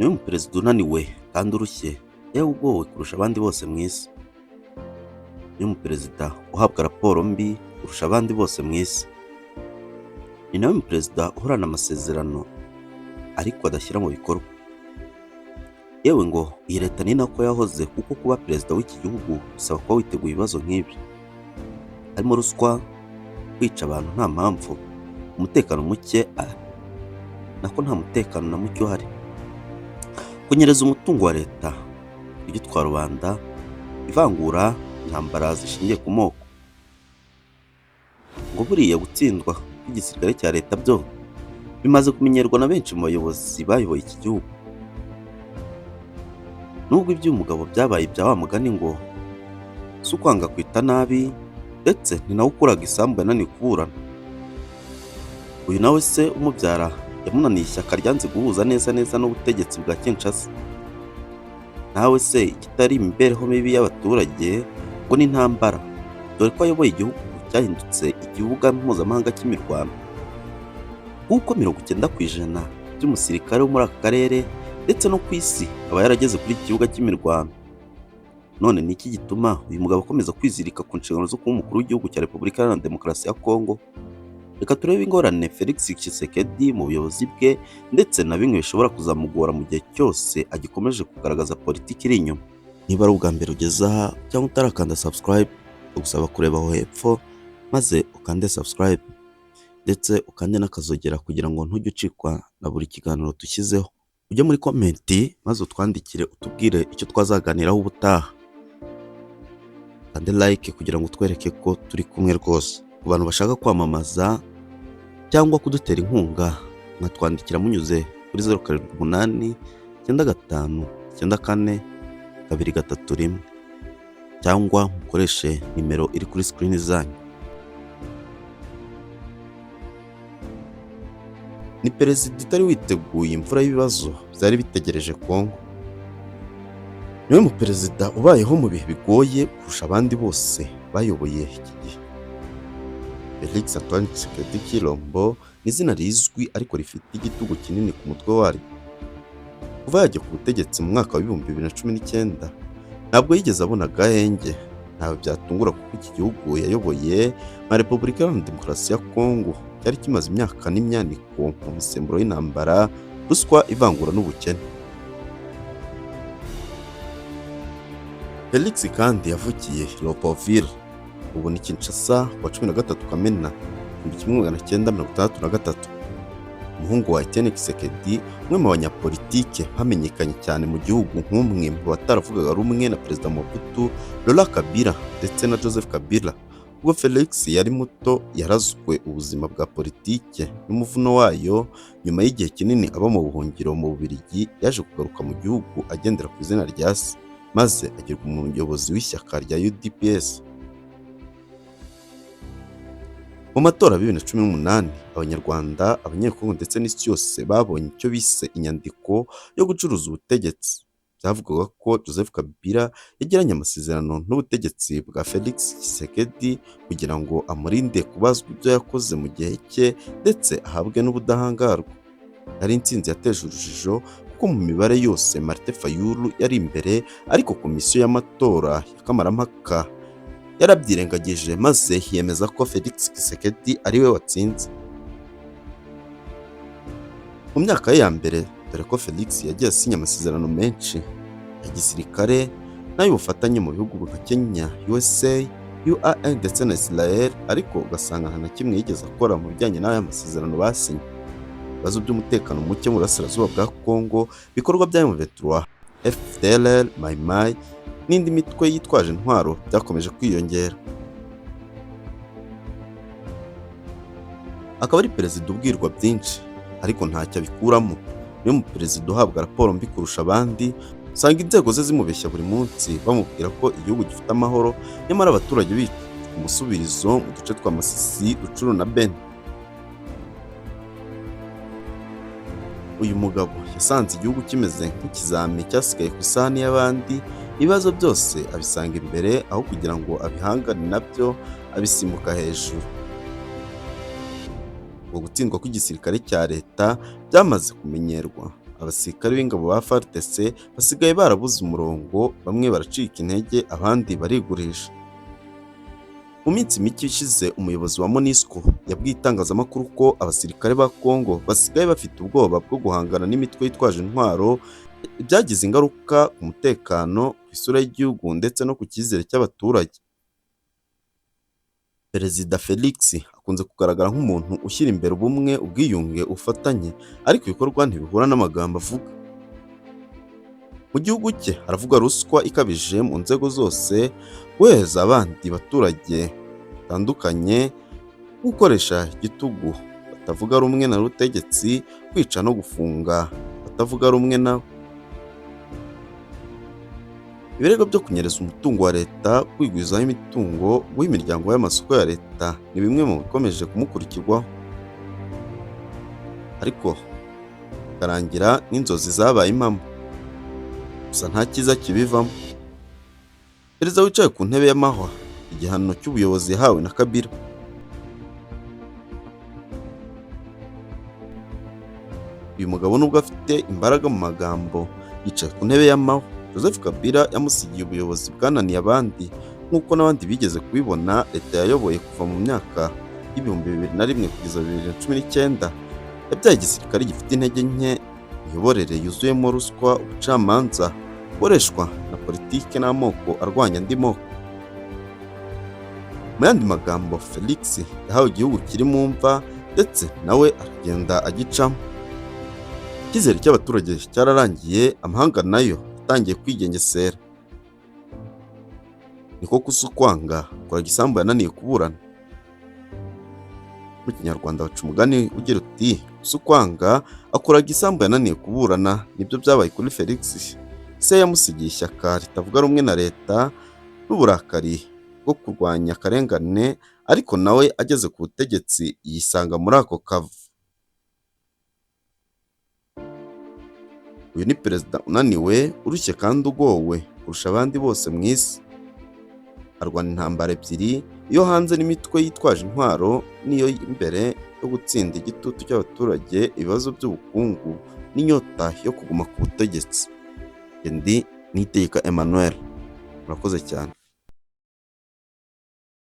niwe muperezida unaniwe kandi urushye yewe ugowe kurusha abandi bose mu isi. Niwe muperezida uhabwa raporo mbi kurusha abandi bose mu isi. Ni nawe muperezida uhorana amasezerano ariko adashyira mu bikorwa. Yewe ngo iyi leta ni nako yahoze, kuko kuba perezida w'iki gihugu bisaba kuba witeguye ibibazo nk'ibi. Harimo ruswa, kwica abantu nta mpamvu, umutekano muke, nako nta mutekano na muke uhari, kunyereza umutungo wa leta, kugitwara rubanda, ivangura, intambara zishingiye ku moko. Ngo buriya gutsindwa kw'igisirikare cya leta byo bimaze kumenyerwa na benshi mu bayobozi bayoboye iki gihugu. Nubwo iby'umugabo byabaye ibya wa mugani ngo si ukwanga kwita nabi, ndetse ni nawe ukuraga isambu yananiwe kuburana. Uyu nawe se umubyara yamunaniye ishyaka ryanze guhuza neza n'ubutegetsi bwa Kinshasa. Nawe se ikitari imibereho mibi y'abaturage ngo ni intambara, dore ko ayoboye igihugu cyahindutse ikibuga mpuzamahanga cy'imirwano, kuko 90% by'umusirikare wo muri aka karere ndetse no ku isi aba yarageze kuri iki kibuga cy'imirwano. None ni iki gituma uyu mugabo akomeza kwizirika ku nshingano zo kuba umukuru w'igihugu cya Repubulika Iharanira Demokarasi ya Congo? Reka turebe ingorane Felix Tshisekedi mu buyobozi bwe, ndetse na bimwe bishobora kuzamugora mu gihe cyose agikomeje kugaragaza politiki iri inyuma. Niba ari ubwa mbere ugeze aha cyangwa utarakanda subscribe, ugusaba kureba aho hepfo maze ukande subscribe, ndetse ukande n'akazogera kugira ngo ntujye ucikwa na buri kiganiro dushyizeho. Ujye muri komenti maze utwandikire utubwire icyo twazaganiraho ubutaha. Kande like kugira ngo utwereke ko turi kumwe rwose. Ku bantu bashaka kwamamaza cyangwa kudutera inkunga, mwatwandikira munyuze kuri 078 95 94 231 cyangwa mukoreshe nimero iri kuri screen zanyu. Ni perezida utari witeguye imvura y'ibibazo byari bitegereje Congo. Niwe muperezida ubayeho mu bihe bigoye kurusha abandi bose bayoboye iki gihe. Felix Antoine Tshisekedi Kilombo ni izina rizwi ariko rifite igitugu kinini ku mutwe waryo. Kuva yajya ku butegetsi mu mwaka wa 2019 ntabwo yigeze abona gahenge. Ntawe byatungura kuko iki gihugu yayoboye nka Repubulika Iharanira Demokarasi ya Congo cyari kimaze imyaka n'imyaniko mu misemburo y'intambara, ruswa, ivangura n'ubukene. Felix kandi yavukiye Leopoldville, ubu ni Kinshasa, ku wa 13 Kamena 1963. Umuhungu wa Etienne Tshisekedi, umwe mu banyapolitike hamenyekanye cyane mu gihugu nk'umwe mu bataravugaga rumwe na Perezida Mobutu, Laurent Kabila ndetse na Joseph Kabila. Ubwo Felix yari muto yarazwe ubuzima bwa politike n'umuvuno wayo. Nyuma y'igihe kinini aba mu buhungiro mu Bubiligi, yaje kugaruka mu gihugu agendera ku izina rya se, maze agirwa umuyobozi w'ishyaka rya UDPS. Mu matora 2018 Abanyarwanda, Abanyekongo ndetse n'isi yose babonye icyo bise inyandiko yo gucuruza ubutegetsi. Byavugaga ko Joseph Kabila yagiranye amasezerano n'ubutegetsi bwa Felix Tshisekedi kugira ngo amurinde kubazwa ibyo yakoze mu gihe cye ndetse ahabwe n'ubudahangarwa. Yari intsinzi yateje urujijo kuko mu mibare yose Martin Fayulu yari imbere, ariko komisiyo y'amatora y'akamarampaka yarabyirengagije maze yemeza ko Felix Tshisekedi ari we watsinze. Mu myaka ye ya mbere, dore ko Felix yagiye asinya amasezerano menshi ya gisirikare n'ay'ubufatanye mu bihugu nka Kenya, USA, UAE ndetse na Israel, ariko ugasanga nta na kimwe yigeze akora mu bijyanye n'aya masezerano basinye. Ibibazo by'umutekano muke mu burasirazuba bwa Congo, ibikorwa bya M23, FDLR, Mai n'indi mitwe yitwaje intwaro byakomeje kwiyongera. Akaba ari perezida ubwirwa byinshi ariko ntacyo abikuramo. Niwe muperezida uhabwa raporo mbi kurusha abandi, usanga inzego ze zimubeshya buri munsi bamubwira ko igihugu gifite amahoro, nyamara abaturage bicwa umusubirizo mu duce twa Masisi, Rucuru na Beni. Uyu mugabo yasanze igihugu kimeze nk'ikizami cyasigaye ku isahani y'abandi. Ibibazo byose abisanga imbere, aho kugira ngo abihangane nabyo abisimuka hejuru. Gutsindwa kw'igisirikare cya leta byamaze kumenyerwa. abasirikare b'ingabo ba FARDC basigaye barabuze umurongo, bamwe baracika intege abandi barigurisha. Mu minsi mike ishize umuyobozi wa MONUSCO yabwiye itangazamakuru ko abasirikare ba Congo basigaye bafite ubwoba bwo guhangana n'imitwe yitwaje intwaro, ibyagize ingaruka ku mutekano, ku isura y'igihugu ndetse no ku cyizere cy'abaturage. Perezida Felix akunze kugaragara nk'umuntu ushyira imbere ubumwe, ubwiyunge, ubufatanye, ariko ibikorwa ntibihura n'amagambo avuga. Mu gihugu cye haravuga ruswa ikabije mu nzego zose, guheza abandi baturage batandukanye, gukoresha igitugu batavuga rumwe na rutegetsi, kwica no gufunga batavuga rumwe nawe. Ibirego byo kunyereza umutungo wa leta, kwigwizaho imitungo, guha imiryango y'amasoko ya leta ni bimwe mu bikomeje kumukurikirwaho, ariko bikarangira n'inzozi zabaye impamo. Gusa nta cyiza kibivamo. Perezida wicaye ku ntebe y'amahwa, igihano cy'ubuyobozi yahawe na Kabila. Uyu mugabo nubwo afite imbaraga mu magambo, yicaye ku ntebe y'amahwa. Joseph Kabila yamusigiye ubuyobozi bwananiye abandi, nk'uko n'abandi bigeze kubibona. Leta yayoboye kuva mu myaka y'ibihumbi 2001 kugeza 2019 yabyaye igisirikare gifite intege nke, imiyoborere yuzuyemo ruswa, ubucamanza bukoreshwa na politiki n'amoko arwanya andi moko. Mu yandi magambo, Felix yahawe igihugu kiri mu mva, ndetse nawe aragenda agicamo. Icyizere cy'abaturage cyararangiye, amahanga nayo yatangiye kwigengesera. Niko kusukwanga akora igisambu yananiye kuburana. Mu Kinyarwanda baca umugani ugira uti usukwanga akora igisambu yananiye kuburana. Nibyo byabaye kuri Felix. Se yamusigiye ishyaka ritavuga rumwe na leta n'uburakari bwo kurwanya akarengane, ariko nawe ageze ku butegetsi yisanga muri ako kavu. Uyu ni perezida unaniwe, urushye kandi ugowe kurusha abandi bose mu isi. Arwana intambara ebyiri, iyo hanze n'imitwe yitwaje intwaro, n'iyo imbere yo gutsinda igitutu cy'abaturage, ibibazo by'ubukungu n'inyota yo kuguma ku butegetsi. Ndi Niyitegeka Emmanuel. Murakoze cyane.